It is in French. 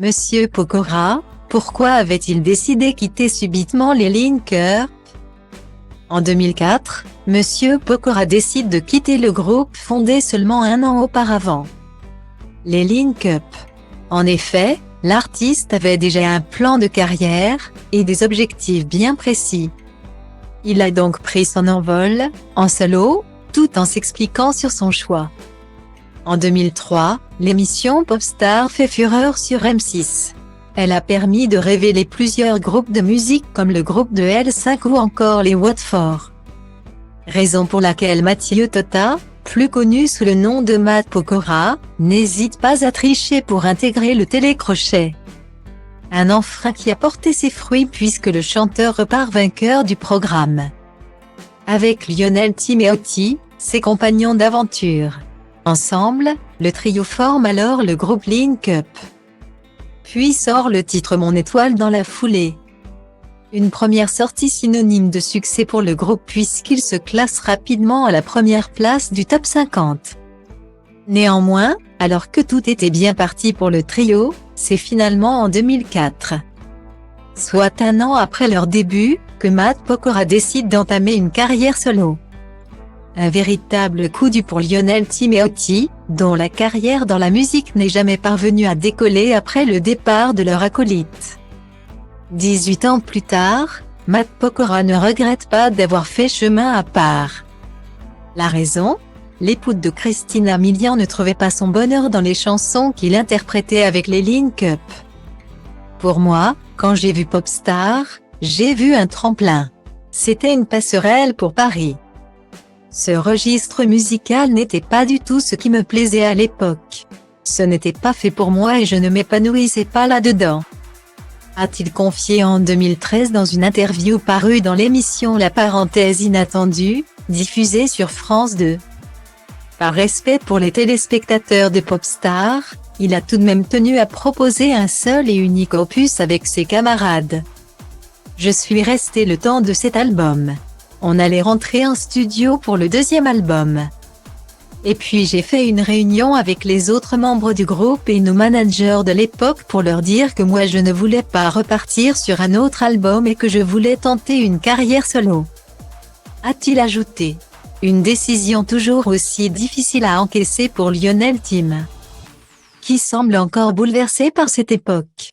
Monsieur Pokora, pourquoi avait-il décidé quitter subitement les Link Up? En 2004, Monsieur Pokora décide de quitter le groupe fondé seulement un an auparavant. Les Link Up. En effet, l'artiste avait déjà un plan de carrière, et des objectifs bien précis. Il a donc pris son envol, en solo, tout en s'expliquant sur son choix. En 2003, l'émission Popstar fait fureur sur M6. Elle a permis de révéler plusieurs groupes de musique comme le groupe de L5 ou encore les Watford. Raison pour laquelle Mathieu Tota, plus connu sous le nom de Matt Pokora, n'hésite pas à tricher pour intégrer le télécrochet. Un enfrein qui a porté ses fruits puisque le chanteur repart vainqueur du programme. Avec Lionel Timothy, ses compagnons d'aventure. Ensemble, le trio forme alors le groupe Link Up. Puis sort le titre Mon étoile dans la foulée. Une première sortie synonyme de succès pour le groupe puisqu'il se classe rapidement à la première place du top 50. Néanmoins, alors que tout était bien parti pour le trio, c'est finalement en 2004, soit un an après leur début, que Matt Pokora décide d'entamer une carrière solo. Un véritable coup dur pour Lionel Timothy, dont la carrière dans la musique n'est jamais parvenue à décoller après le départ de leur acolyte. 18 ans plus tard, Matt Pokora ne regrette pas d'avoir fait chemin à part. La raison? L'époux de Christina Milian ne trouvait pas son bonheur dans les chansons qu'il interprétait avec les Link Up. Pour moi, quand j'ai vu Popstar, j'ai vu un tremplin. C'était une passerelle pour Paris. Ce registre musical n'était pas du tout ce qui me plaisait à l'époque. Ce n'était pas fait pour moi et je ne m'épanouissais pas là-dedans. A-t-il confié en 2013 dans une interview parue dans l'émission La Parenthèse Inattendue, diffusée sur France 2. Par respect pour les téléspectateurs de Popstar, il a tout de même tenu à proposer un seul et unique opus avec ses camarades. Je suis resté le temps de cet album. On allait rentrer en studio pour le deuxième album. Et puis j'ai fait une réunion avec les autres membres du groupe et nos managers de l'époque pour leur dire que moi je ne voulais pas repartir sur un autre album et que je voulais tenter une carrière solo. A-t-il ajouté. Une décision toujours aussi difficile à encaisser pour Lionel Tim, qui semble encore bouleversé par cette époque.